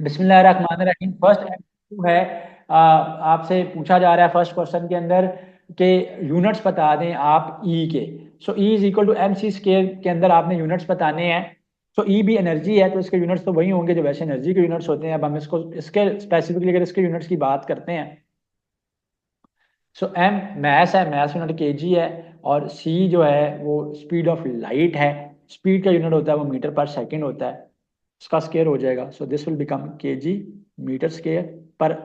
बिस्मिल्लाहिर्रहमानिर्रहीम। First MCQ है। आपसे पूछा जा रहा है फर्स्ट क्वेश्चन के अंदर कि यूनिट्स बता दें आप ई के। So E is equal to M C square के अंदर आपने यूनिट्स बताने हैं। सो ई भी एनर्जी है तो इसके यूनिट्स तो वही होंगे जो वैसे एनर्जी के यूनिट्स होते हैं। अब हम इसको इसके स्पेसिफिकली अगर इसके यूनिट्स की बात करते हैं, सो एम मैस है, मैस यूनिट केजी है। और सी जो है वो स्पीड ऑफ लाइट है। स्पीड का यूनिट होता है वो मीटर पर सेकंड होता है। इसका स्केयर हो जाएगा, so this will become kg meter square per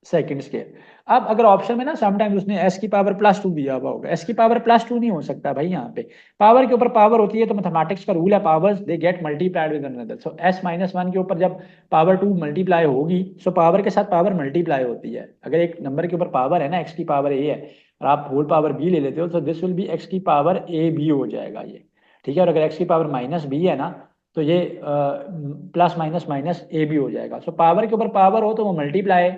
second square. अब अगर ऑप्शन में ना समटाइम्स उसने एस की पावर प्लस टू दिया हुआ होगा, एस की पावर प्लस टू नहीं हो सकता भाई। यहाँ पे पावर के ऊपर पावर होती है तो मैथमेटिक्स का रूल है, powers they get multiplied with another. So S minus one के ऊपर जब पावर टू मल्टीप्लाई होगी, सो पावर के साथ पावर मल्टीप्लाई होती है। अगर एक नंबर के ऊपर पावर है ना, एक्स की पावर ए है और आप होल पावर बी ले लेते हो, तो दिस विल बी एक्स की पावर ए बी हो जाएगा ये। ठीक है। और अगर एक्स की पावर माइनस बी है ना, तो ये plus minus minus A B हो जाएगा। सो पावर के ऊपर पावर हो तो वो मल्टीप्लाई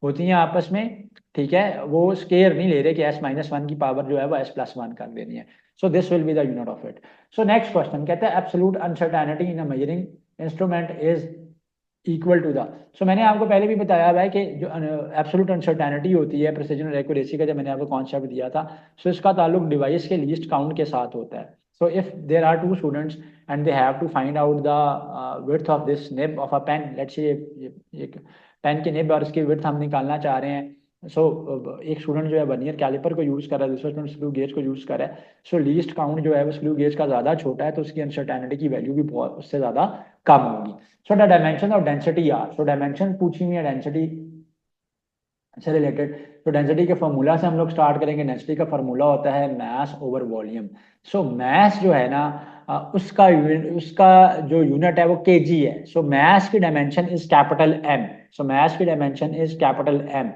होती हैं आपस में। ठीक है, वो स्केयर नहीं ले रहे कि एस माइनस वन की पावर जो है वो एस प्लस वन कर देनी है। So this will be the unit of it. So next question कहता है absolute uncertainty in a measuring instrument is equal to the. So मैंने आपको पहले भी बताया हुआ है कि जो एब्सोल्यूट अनसर्टेनिटी होती है प्रिसिजन और एक्यूरेसी का, जब मैंने आपको कॉन्सेप्ट दिया था, सो इसका ताल्लुक डिवाइस के लीस्ट काउंट के साथ होता है। So if there are two students and they have to find out the width of this nib of a pen, let's say एक पेन की निब और इसकी विड्थ हम निकालना चाह रहे हैं। सो एक स्टूडेंट जो है वर्नियर कैलिपर को यूज कर रहा है, दूसरा स्टूडेंट स्क्रू गेज को यूज कर रहा है। सो लीस्ट काउंट जो है वो स्क्रू गेज का ज्यादा छोटा है, तो उसकी अनसर्टेनिटी की वैल्यू भी बहुत उससे ज्यादा कम होगी। So the dimension of density are, so dimension पूछी हुई है डेंसिटी से रिलेटेड। तो डेंसिटी के फॉर्मूला से हम लोग स्टार्ट करेंगे। डेंसिटी का फॉर्मूला होता है मास ओवर वॉल्यूम। सो मास जो है ना, उसका जो यूनिट है वो केजी है। सो मास की dimension is capital M. So mass की dimension is capital M.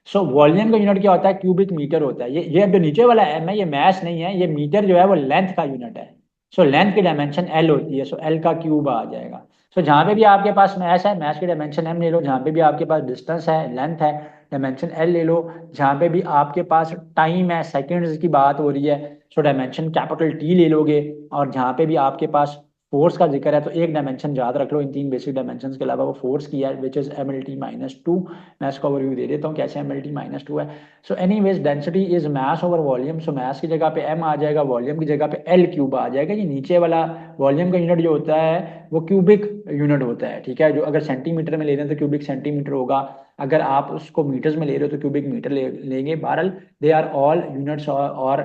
So volume का यूनिट क्या होता है? क्यूबिक मीटर होता है। ये अब जो नीचे वाला एम है ये मास नहीं है, ये मीटर जो है वो लेंथ का यूनिट है। सो लेंथ की डायमेंशन एल होती है, सो एल का क्यूब आ जाएगा। सो जहां पे भी आपके पास मैस है, मैस की डायमेंशन एम ले लो। जहां पे भी आपके पास डिस्टेंस है, लेंथ है, डायमेंशन एल ले लो। जहां पे भी आपके पास टाइम है, सेकंड्स की बात हो रही है, सो डायमेंशन कैपिटल टी ले लोगे। और जहां पे भी आपके पास फोर्स का जिक्र है, तो एक डायमेंशन याद रख लो इन तीन बेसिक डायमेंशन के अलावा, वो फोर्स की है, which is M L T minus two. मैं इसका ओवरव्यू दे देता हूँ कैसे M L T minus two है। So anyways density is mass over volume. So mass की जगह पे एम आ जाएगा, वॉल्यूम की जगह पे एल क्यूब आ जाएगा। ये नीचे वाला वॉल्यूम का यूनिट जो होता है वो क्यूबिक यूनिट होता है। ठीक है, जो अगर सेंटीमीटर में ले रहे हैं तो क्यूबिक सेंटीमीटर होगा, अगर आप उसको मीटर्स में ले रहे हो तो क्यूबिक मीटर लेंगे। बहरहाल दे आर ऑल यूनिट्स और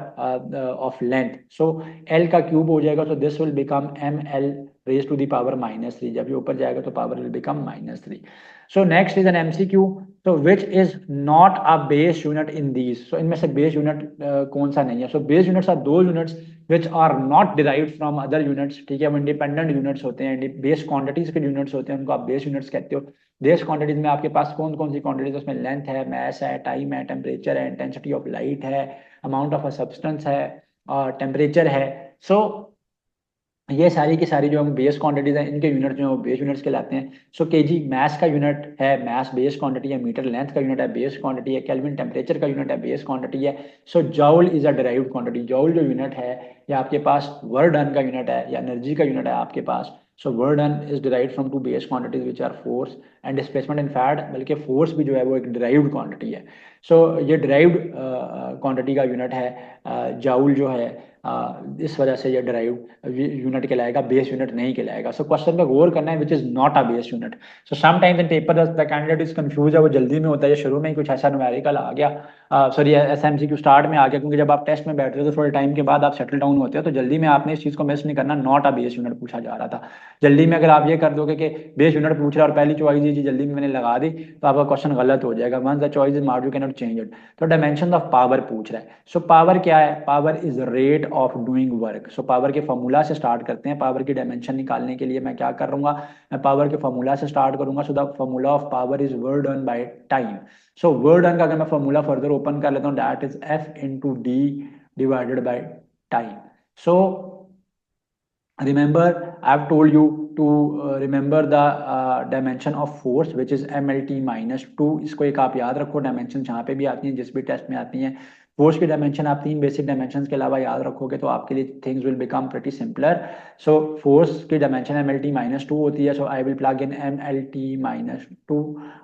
ऑफ लेंथ। सो एल का क्यूब हो जाएगा, तो this will become M L raise to the power minus three. जब ये ऊपर जाएगा तो power will become minus three. So next is an MCQ. तो which is not a base unit in these. So इनमें से बेस यूनिट कौन सा नहीं है? सो बेस यूनिट्स आर दो units which are not derived from other units. ठीक है, वो इंडिपेंडेंट यूनिट्स होते हैं, बेस क्वांटिटीज के यूनिट्स होते हैं, उनको आप बेस यूनिट्स कहते हो। बेस क्वांटिटीज में आपके पास कौन कौन सी क्वांटिटीज? उसमें लेंथ है, मास है, टाइम है, टेम्परेचर है, इंटेंसिटी ऑफ लाइट है, अमाउंट ऑफ अ सब्सटेंस है, और टेम्परेचर है। सो ये सारी की सारी जो हम बेस क्वांटिटीज हैं, इनके यूनिट जो है वो बेस यूनिट्स कहलाते हैं। सो केजी मास का यूनिट है, मास बेस क्वांटिटी है। मीटर लेंथ का यूनिट है, बेस क्वांटिटी है। केल्विन टेम्परेचर का यूनिट है, बेस क्वांटिटी है। So joule is a derived quantity. Joule जो यूनिट है, या आपके पास वर्क डन का यूनिट है, या एनर्जी का यूनिट है आपके पास। So work done is derived from two base quantities which are force and displacement. In fact बल्कि फोर्स भी जो है वो एक डिराइव्ड क्वांटिटी है। सो ये डिराइव्ड क्वांटिटी का यूनिट है जॉउल जो है। इस वजह से ये डिराइव्ड यूनिट कहलाएगा, बेस यूनिट नहीं कहलाएगा। सो क्वेश्चन पे गौर करना है, which is not a base unit. So sometimes in paper the candidate is confuse है, वो जल्दी में होता है, शुरू में ही कुछ ऐसा न्यूमेरिकल आ गया, सॉरी एसएमसीक्यू स्टार्ट में आ गया। क्योंकि जब आप टेस्ट में बैठते हो तो थोड़े टाइम के बाद आप सेटल डाउन होते हो, तो जल्दी में आपने इस चीज को मिस नहीं करना। नॉट अ बेस यूनिट पूछा जा रहा था। जल्दी में अगर आप ये कर दोगे कि बेस यूनिट पूछ रहा है और पहली चॉइस ये जल्दी में मैंने लगा दी, तो आपका क्वेश्चन गलत हो जाएगा। Once the choice is marked you can not change it. तो डायमेंशन ऑफ पावर पूछ रहा है। सो पावर क्या है? Power is rate of doing work. So power के फॉर्मूला से स्टार्ट करते हैं। पावर की डायमेंशन निकालने के लिए मैं क्या कर दूंगा? मैं पावर के फॉर्मूला से स्टार्ट करूंगा। So the formula of power is work done by time. So work done का अगर मैं फॉर्मूला फर्दर ओपन कर लेता हूँ, that is F into D divided by time. So remember, I have told you to remember the dimension of force which is MLT-2। इसको एक आप याद रखो, डायमेंशन जहाँ पे भी आती हैं, जिस भी टेस्ट में आती हैं, फोर्स की डायमेंशन आप 3 बेसिक डायमेंशन के अलावा याद रखोगे तो आपके लिए things will become pretty simpler. So force की डायमेंशन MLT-2 होती है, सो I will plug in MLT-2।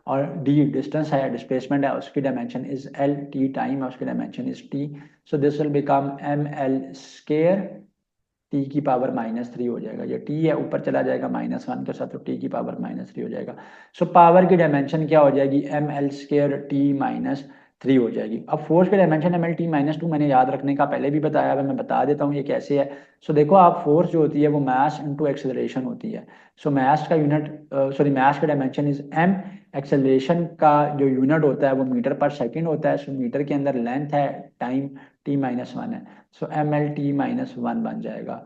और डी डिस्टेंस है, डिस्प्लेसमेंट है, उसकी dimension is L, T time है, उसकी dimension is T। So this will become ML square T की पावर -3 हो जाएगा। ये टी है, ऊपर चला जाएगा -1 के साथ, तो टी की पावर -3 हो जाएगा। सो पावर की डायमेंशन क्या हो जाएगी, ML स्केयर टी -3 हो जाएगी। अब फोर्स की डायमेंशन MLT-2 मैंने याद रखने का पहले भी बताया है, मैं बता देता हूँ ये कैसे है। सो देखो आप, फोर्स जो होती है वो मास इनटू एक्सेलरेशन होती है। सो मास का यूनिट, सॉरी, मास का डायमेंशन इज m, एक्सेलरेशन का जो यूनिट होता है वो मीटर पर सेकंड होता है। सो मीटर के अंदर लेंथ है, टाइम t-1 है, सो MLT-1 बन जाएगा।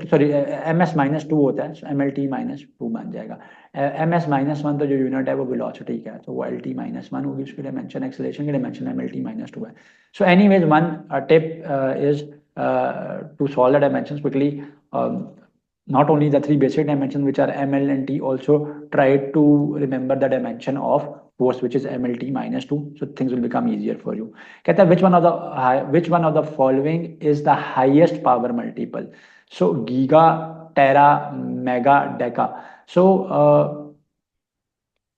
सॉरी, MS-2 होता है, सो MLT-2 बन जाएगा। MS-1 तो जो यूनिट है वो वेलोसिटी का है, तो वो LT-1 होगी, उसकी डायमेंशन, एक्सेलरेशन की डायमेंशन MLT-2 है। So anyways, one tip is to solve the dimensions quickly. Not only the three basic dimensions which are ML and T, also try to remember the dimension of force which is MLT-2, so things will become easier for you. कहता है which one of the following is the highest power multiple? So giga, tera, mega, deca. So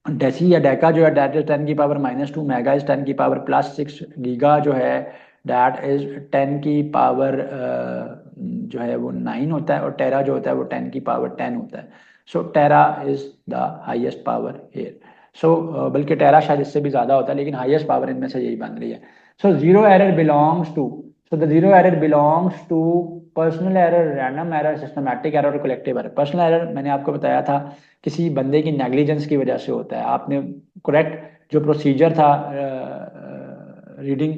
deci या deca जो है that is 10 की power -2, mega is 10 की power +6, giga जो है that is 10 की पावर जो है वो 9 होता है, और टेरा जो होता है वो 10 की पावर 10 होता है। So tera is the highest power here. So बल्कि टेरा शायद इससे भी ज़्यादा होता है, लेकिन हाईएस्ट पावर इनमें से यही बन रही है। So zero error belongs to, so the zero error belongs to personal error, random error, systematic error और कलेक्टिव एरर। पर्सनल एरर मैंने आपको बताया था किसी बंदे की नेग्लिजेंस की वजह से होता है, आपने करेक्ट जो प्रोसीजर था रीडिंग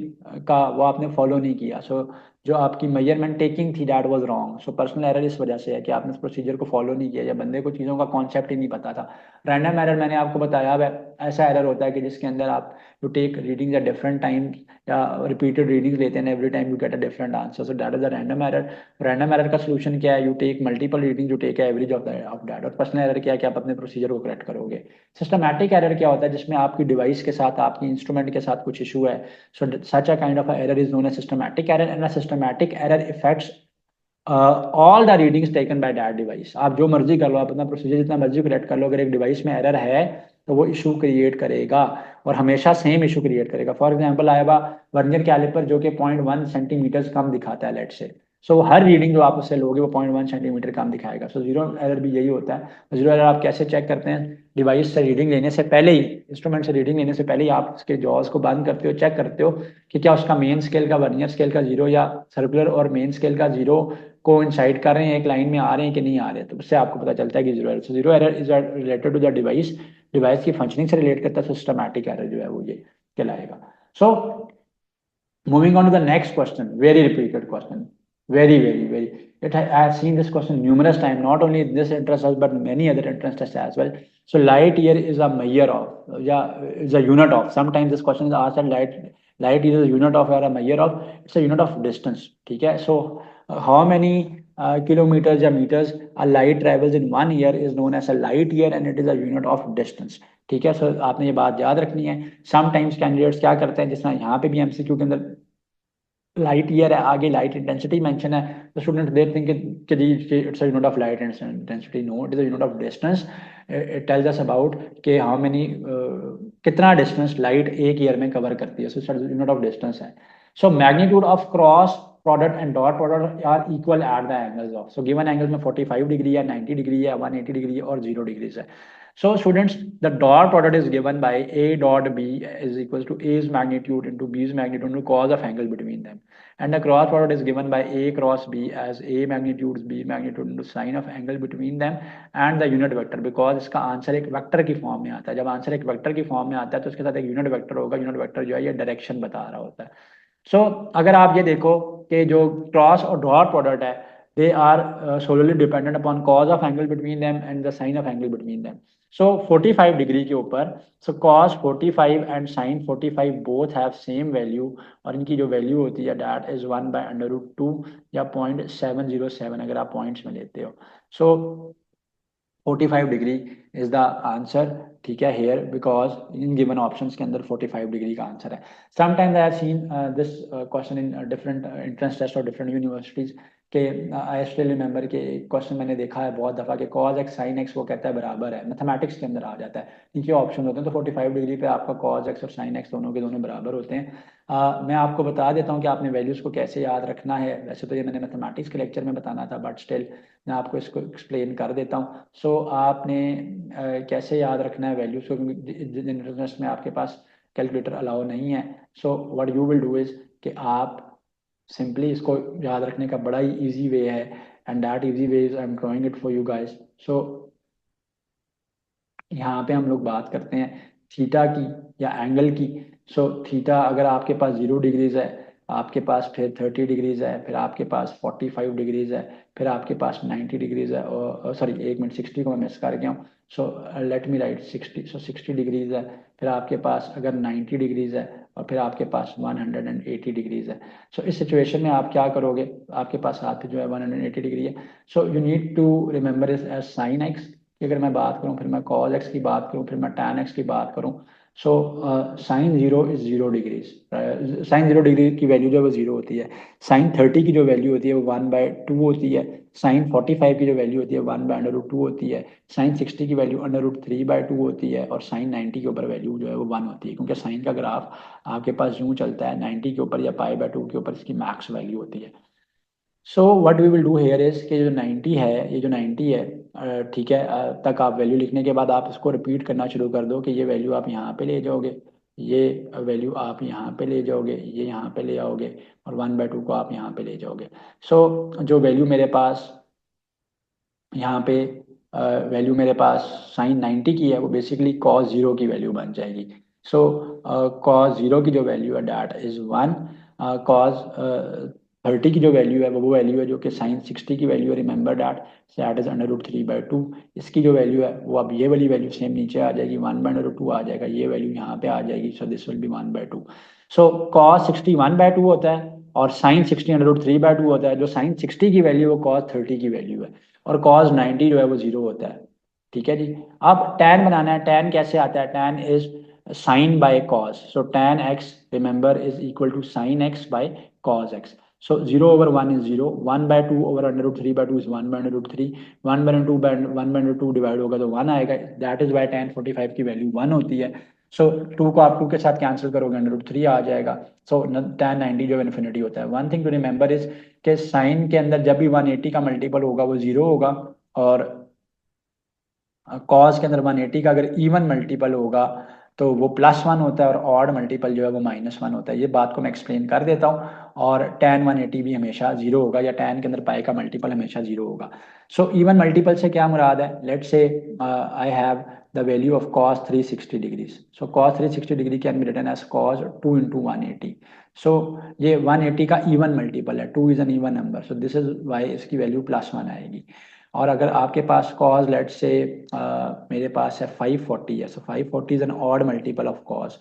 का वो आपने फॉलो नहीं किया। सो जो आपकी मेजरमेंट टेकिंग थी that was wrong. So personal error इस वजह से है कि आपने उस प्रोसीजर को फॉलो नहीं किया, या बंदे को चीज़ों का कॉन्सेप्ट ही नहीं पता था। रैंडम एरर मैंने आपको बताया है, ऐसा एरर होता है कि जिसके अंदर आप you take readings at different time, या रिपीटेड रीडिंग्स लेते हैं, every time you get a different answer, so that is a random error. Random error का सोल्यूशन क्या है, you take multiple reading, you take average of that. और personal error क्या है कि आप अपने प्रोसीजर को करेक्ट करोगे। सिस्टमैटिक एरर क्या होता है, जिसमें आपकी डिवाइस के साथ, आपकी इंस्ट्रूमेंट के साथ कुछ इशू है। So such a kind of error is known as systematic error, and a systematic error effects all the readings taken by that device. आप जो मर्जी कर लो, आप अपना प्रोसीजर जितना मर्जी करेक्ट कर लो, अगर एक डिवाइस में एरर है तो वो इशू क्रिएट करेगा, और हमेशा सेम इशू क्रिएट करेगा। फॉर एग्जांपल आएगा वर्नियर कैलिपर जो कि 0.1 सेंटीमीटर कम दिखाता है, लेट से, सो हर रीडिंग जो आप उससे लोगे वो 0.1 सेंटीमीटर कम दिखाएगा। सो जीरो एरर भी यही होता है। जीरो एरर आप कैसे चेक करते हैं, डिवाइस से रीडिंग लेने से पहले ही, इंस्ट्रूमेंट से रीडिंग लेने से पहले ही आप उसके जॉज को बंद करते हो, चेक करते हो कि क्या उसका मेन स्केल का वर्नियर स्केल का जीरो, या सर्कुलर और मेन स्केल का जीरो को इंसाइड कर रहे हैं, एक लाइन में आ रहे हैं कि नहीं आ रहे, तो उससे आपको पता चलता है कि zero error. So zero error is related to the device, device की फंक्शनिंग से रिलेट करता है। सिस्टमैटिक एरर जो है वो ये कहलाएगा। सो moving on to the next question, very repeated question, very I have seen this question numerous times, not only in this entrance test but many other entrance tests as well. So light year is a measure of, yeah, is a unit of, sometimes this question is asked that light is a unit of or a measure of, it's a unit of distance, okay? So how many kilometers or meters a light travels in 1 year is known as a light year, and it is a unit of distance, ठीक है? सो आपने ये बात याद रखनी है। Sometimes candidates क्या करते हैं, जिस तरह यहाँ पे भी एमसीक्यू के अंदर लाइट ईयर है, आगे लाइट इंटेंसिटी मेंशन है, तो student they think it's a unit of light intensity. No, it is a unit of distance. It tells us about कि हाउ मेनी, कितना डिस्टेंस लाइट एक ईयर में कवर करती है, so it's unit of distance है। So magnitude of cross product and dot product are equal at the angles of, so given angles में 45 degree है, 90 degree है, 180 डिग्री है और 0 डिग्री है। So students, the dot product is given by A dot B is equals to A's magnitude into B's magnitude into cos of angle between them, and the cross product is given by A cross B as A magnitude B magnitude into sine of angle between them and the unit vector, because इसका answer एक vector की form में आता है। जब answer एक vector की form में आता है तो उसके साथ एक यूनिट वेक्टर होगा, यूनिट वेक्टर जो है ये डायरेक्शन बता रहा होता है। सो अगर आप ये देखो कि जो क्रॉस और डॉट प्रोडक्ट है, they are solely dependent upon cos of angle between them and the sine of angle between them. So 45 degree के ऊपर, so cos 45 and sin 45 both have same value, और इनकी जो वैल्यू होती है that is 1 by √2 या 0.707 अगर आप पॉइंट्स में लेते हो। So 45 degree is the answer, ठीक है, here, because in given options के अंदर 45 डिग्री का आंसर है। Sometimes I have seen this question in different entrance test और डिफरेंट यूनिवर्सिटीज के। आई स्टिल रिमेंबर के क्वेश्चन मैंने देखा है बहुत दफ़ा कि कॉज एक्स साइन एक्स वो कहता है बराबर है, मैथमेटिक्स के अंदर आ जाता है, नीचे ऑप्शन होते हैं, तो 45 डिग्री पे आपका कॉज एक्स और साइन एक्स दोनों के दोनों बराबर होते हैं। मैं आपको बता देता हूँ कि आपने वैल्यूज़ को कैसे याद रखना है। वैसे तो ये मैंने मैथमेटिक्स के लेक्चर में बताना था, बट स्टिल मैं आपको इसको एक्सप्लेन कर देता हूँ। सो आपने कैसे याद रखना है वैल्यूज़ को, क्योंकि में आपके पास कैलकुलेटर अलाउ नहीं है। So what you will do is कि आप सिंपली इसको याद रखने का बड़ा ही ईजी वे है, and that easy way is I am drawing it for you guys. So यहाँ पे हम लोग बात करते हैं थीटा की या एंगल की। सो थीटा अगर आपके पास 0 डिग्रीज है, आपके पास फिर 30 डिग्रीज है, फिर आपके पास 45 डिग्रीज है, फिर आपके पास 90 डिग्रीज है, और सॉरी एक मिनट 60 को मैं मिस कर गया हूँ। सो लेट मी राइट 60, सो 60 डिग्रीज है, फिर आपके पास अगर 90 डिग्रीज है, और फिर आपके पास 180 डिग्रीज है। सो इस सिचुएशन में आप क्या करोगे, आपके पास हाथ पे जो है 180 डिग्री है। So you need to remember is as sine x. अगर मैं बात करूं, फिर मैं कॉज एक्स की बात करूं, फिर मैं टैन एक्स की बात करूं। So sine 0 is 0 degrees, sine 0 degree की वैल्यू जो है वो 0 होती है। साइन 30 की जो वैल्यू होती है वो 1/2 होती है। साइन 45 की जो वैल्यू होती है 1/√2 होती है। साइन 60 की वैल्यू √3/2 होती है, और साइन 90 के ऊपर वैल्यू जो है वो 1 होती है, क्योंकि साइन का ग्राफ आपके पास यूं चलता है 90 के ऊपर या π/2 के ऊपर इसकी मैक्स वैल्यू होती है। So what we will do here is कि जो 90 है, ये जो 90 है, ठीक है, तक आप वैल्यू लिखने के बाद आप इसको रिपीट करना शुरू कर दो कि ये वैल्यू आप यहाँ पे ले जाओगे, ये वैल्यू आप यहाँ पे ले जाओगे, ये यहाँ पे ले आओगे, और 1/2 को आप यहाँ पे ले जाओगे। सो जो वैल्यू मेरे पास यहाँ पे वैल्यू मेरे पास साइन 90 की है, वो बेसिकली कॉस 0 की वैल्यू बन जाएगी। सो कॉस 0 की जो वैल्यू है डैट इज 1। कॉस 30 की जो वैल्यू है वो वैल्यू है जो कि साइन 60 की वैल्यू है, रिमेंबर दैट इज √3/2। इसकी जो वैल्यू है वो अब ये वाली वैल्यू सेम नीचे आ जाएगी, 1/√2 आ जाएगा, ये वैल्यू यहाँ पे आ जाएगी, सो this will B 1/2। So cos 60 1/2 होता है, और साइन 60 √3/2 होता है। जो साइन 60 की वैल्यू है वो कॉस 30 की वैल्यू है, और कॉस 90 जो है वो 0 होता है, ठीक है जी। अब टैन बनाना है, टैन कैसे आता है, tan is sine by cos. So tan x remember is equal to sine x by cos x. So 0/1 is 0, 1/2 over √3/2 is 1/√3, 1/2 divide होगा तो 1 आएगा, दैट इज वाई टैन 45 की वैल्यू 1 होती है। सो 2 को आप 2 के साथ कैंसिल करोगे, √3 आ जाएगा। सो टैन 90 जो इन्फिनिटी होता है। One thing to remember is कि साइन के अंदर जब भी 180 का मल्टीपल होगा वो 0 होगा, और कॉस के अंदर 180 का अगर इवन मल्टीपल होगा तो वो +1 होता है, और ऑड मल्टीपल जो है वो -1 होता है। ये बात को मैं एक्सप्लेन कर देता हूँ। और tan 180 भी हमेशा 0 होगा, या tan के अंदर पाई का मल्टीपल हमेशा 0 होगा। सो इवन मल्टीपल से क्या मुराद है, let say I have the value of cos 360 degrees. So cos 360 degree can be written as cos 2 × 180। So ये 180 का इवन मल्टीपल है, 2 is an even number, so this is why इसकी value +1 आएगी। और अगर आपके पास कॉज लेट से मेरे पास है 540 है, so 540 is an odd multiple of cos,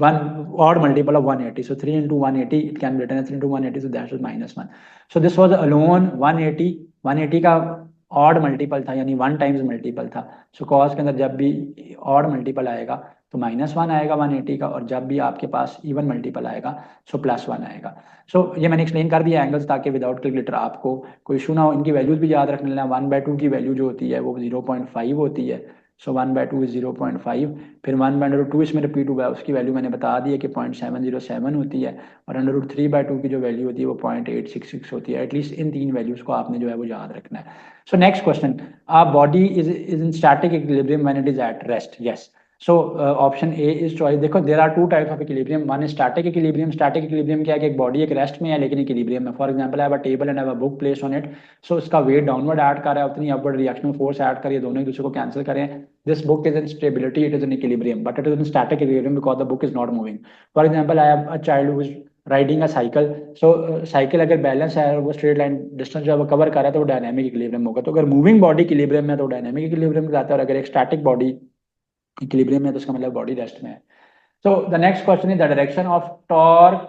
one odd multiple of 180, so 3 × 180 it can be written as 3 × 180, so that is -1। So this was alone 180 का ऑड मल्टीपल था, यानी 1 टाइम्स मल्टीपल था। सो कॉज के अंदर जब भी ऑड मल्टीपल आएगा तो -1 आएगा 180 का, और जब भी आपके पास इवन मल्टीपल आएगा सो +1 आएगा। सो ये मैंने एक्सप्लेन कर दिया एंगल्स, ताकि विदाउट कैलकुलेटर आपको कोई इशू ना हो। इनकी वैल्यूज भी याद रख लेना। 1/2 की वैल्यू जो होती है वो 0.5 होती है, सो 1/2 इज 0.5। फिर 1/2 इसमें रिपीट हुआ है, उसकी वैल्यू मैंने बता दी है कि 0.707 होती है, और √3/2 की जो वैल्यू होती है वो 0.866 होती है। एटलीस्ट इन 3 वैल्यूज को आपने जो है वो याद रखना है। So next question, body is in static equilibrium when it is at rest, yes. So option A is choice. देखो there are 2 types of equilibrium, one is static equilibrium. Static equilibrium क्या है कि एक बॉडी एक rest में है लेकिन equilibrium में। For example I have a table and I have a book placed on it, so इसका वेट डाउनवर्ड ऐड कर रहा है, उतनी अपवर्ड रिएक्शनल फोर्स ऐड कर रही है, दोनों एक दूसरे को कैंसिल करें। This book is in stability, it is in equilibrium, but it is in static equilibrium because the book is not moving. For example I have a child who is riding a cycle, so cycle अगर balance है और वो straight line distance जो है वो cover कर रहा है तो वो डायनामिक इक्विलिब्रियम होगा। तो अगर मूविंग बॉडी इक्विलिब्रियम में तो डायनामिक इक्विलिब्रियम जाता है, और अगर एक स्टैटिक बॉडी इक्विलिब्रियम में तो उसका मतलब बॉडी रेस्ट में है। So the next question is the direction of torque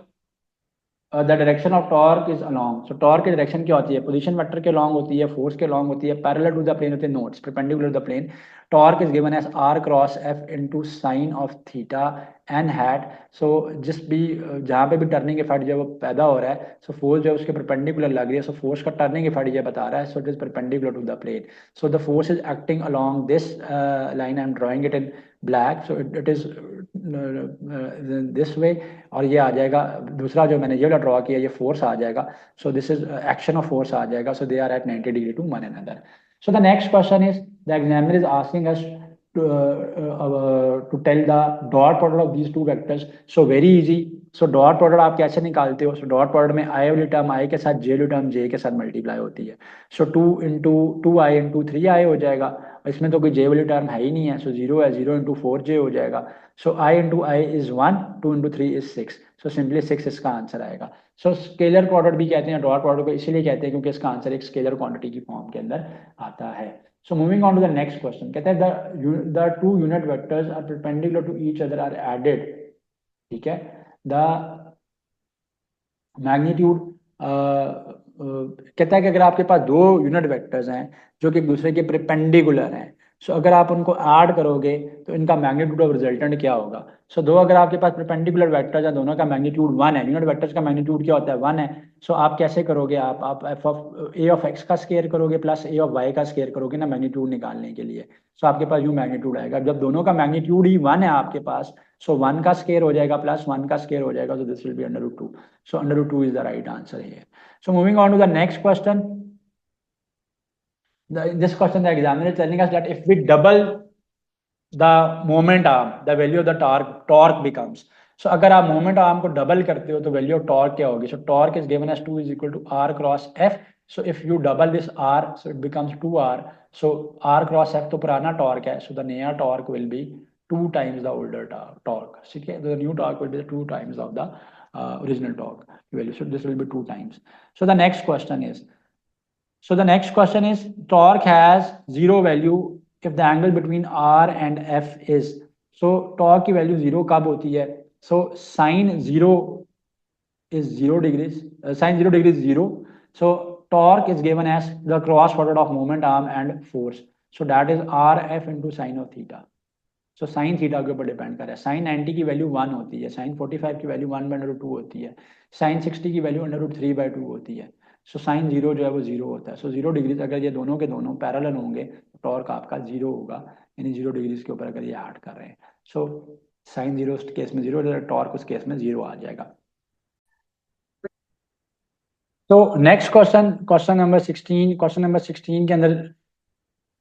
the direction of torque is along. So torque की डायरेक्शन क्या होती है, पोजीशन वेक्टर के अलोंग होती है, फोर्स के अलोंग होती है, पैरेलल टू द प्लेन होते हैं notes, perpendicular to the plane. Torque is given as R cross F into sine of theta N hat. So जिस भी जहाँ पे भी टर्निंग इफेक्ट जो है वो पैदा हो रहा है, सो फोर्स जो है उसके परपेंडिकुलर लग रही है, सो फोर्स का टर्निंग इफेक्ट ये बता रहा है, so it is perpendicular to the plane. So the force is acting along this line, I am drawing it in black, so it is this way. और ये आ जाएगा दूसरा जो मैंने ये वाला ड्रॉ किया, ये फोर्स आ जाएगा, so this is action of force आ जाएगा, so they are at 90 degree to one another. So the next question is the examiner is asking us to tell the dot product of these two vectors. So very easy. So dot product आप कैसे निकालते हो? So dot product में i वाली term i के साथ j वाली term j के साथ मल्टीप्लाई होती है, so 2 into 2i into 3i हो जाएगा। इसमें तो कोई j वाली टर्म है ही नहीं है, so 0 है, 0 into 4j हो जाएगा। so i into i is 1, 2 into 3 is 6, so simply 6 इसका आंसर आएगा। so स्केलर प्रोडक्ट भी कहते हैं डॉट प्रोडक्ट को, इसीलिए कहते हैं क्योंकि इसका आंसर एक स्केलर क्वांटिटी की फॉर्म के अंदर आता है। So moving on to the next question, कहते हैं the two unit vectors are perpendicular to each other are added, ठीक है, the magnitude कहता है कि अगर आपके पास दो यूनिट वेक्टर्स हैं जो कि एक दूसरे के परपेंडिकुलर हैं, सो अगर आप उनको ऐड करोगे तो इनका मैग्नीट्यूड ऑफ रिजल्टेंट क्या होगा। सो दो अगर आपके पास परपेंडिकुलर वेक्टर्स हैं, दोनों का मैग्नीट्यूड 1 है, यूनिट वेक्टर्स का मैग्नीट्यूड क्या होता है 1 है। सो आप कैसे करोगे, आप F of A of x का स्केयर करोगे प्लस ए ऑफ वाई का स्केयर करोगे ना मैग्नीट्यूड निकालने के लिए। सो आपके पास यूँ मैग्नीट्यूड आएगा, जब दोनों का मैग्नीट्यूड ही 1 है आपके पास, सो 1 का स्केयर हो जाएगा प्लस 1 का स्केयर हो जाएगा, so this will be under root 2. So under root 2 is the right answer here. So moving on to the next question. This question the examiner is telling us that if we double the moment arm, the value of the torque becomes. So अगर आप moment arm को double करते हो तो value of torque क्या होगी? So torque is given as 2 is equal to r cross f. So if you double this r, so it becomes 2r. So r cross f तो पुराना torque है, so the नया torque will be 2 times the older torque. ठीक है, the new torque will be 2 times of the original torque value. So this will be 2 times. So the next question is, torque has 0 value if the angle between r and f is. So torque की value 0 कब होती है? So sin 0 is 0 degrees. Sin 0 degrees is 0. So torque is given as the cross product of moment arm and force. So that is rf into sin of theta. So sine theta के ऊपर depend कर रहा है। Sign 90 की value 1 होती है, sign 45 की value 1/√2 होती है, साइन 60 की वैल्यू √3/2 होती है। सो साइन 0 जो है वो 0 होता है। सो 0 डिग्रीज अगर ये दोनों के दोनों पैरेलल होंगे तो टॉर्क आपका 0 होगा, यानी 0 डिग्रीज के ऊपर अगर ये ऐड कर रहे हैं। सो साइन 0 उस केस में 0, टॉर्क उस केस में 0 आ जाएगा। तो नेक्स्ट क्वेश्चन नंबर 16 के अंदर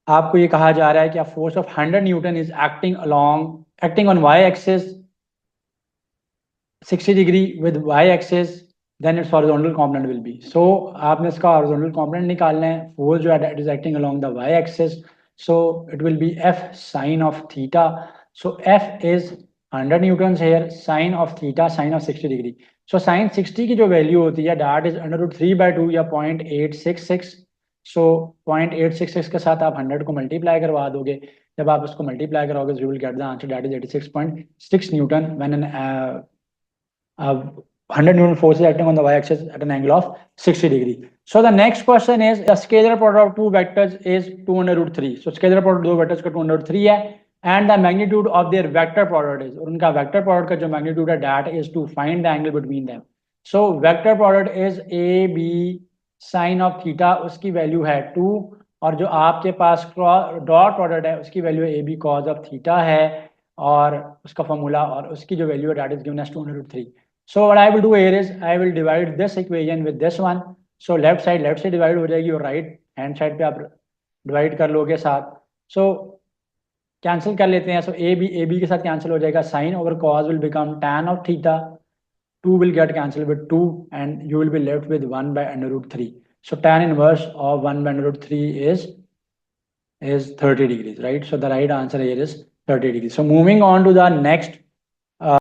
आपको ये कहा जा रहा है कि force of 100 newton is acting on Y axis 60 degree with Y axis, then its horizontal component will be. So आपने इसका हॉरिजॉन्टल कंपोनेंट निकालना है, फोर्स जो है it is acting along the Y axis, so it will be F sine of theta. So F is 100 newton here, sine of theta sine of 60 degree. So sine 60 की जो value होती है that is √3/2 या 0.866। सो 0.866 के साथ आप 100 को multiply करवा दोगे, जब आप उसको मल्टीप्लाई करोगे you will get the answer that is 86.6 Newton when an 100 Newton force is acting on the y-axis at an angle of 60 degree. So the next question is the scalar product of two vectors is 2√3. So scalar product दो vectors का 2√3 है, and the magnitude of their vector product is, और उनका vector product का जो magnitude है that is to find the angle between them. So vector product is AB sin of theta, उसकी value है 2, और जो आपके पास डॉट प्रोडक्ट है उसकी value AB cos of theta है, और उसका फॉर्मूला और उसकी जो वैल्यू है that is given as 2√3. So what I will do here is I will divide this equation with this one. So left से divide हो जाएगी और right hand side पे आप divide कर लोगे साथ. So cancel कर लेते हैं. So AB के साथ cancel हो जाएगा. Sin over cos will become tan of theta. 2 will get cancelled with 2 and you will be left with 1/√3. So tan inverse of 1/√3 is 30 degrees, right? So the right answer here is 30 degrees. So moving on to the next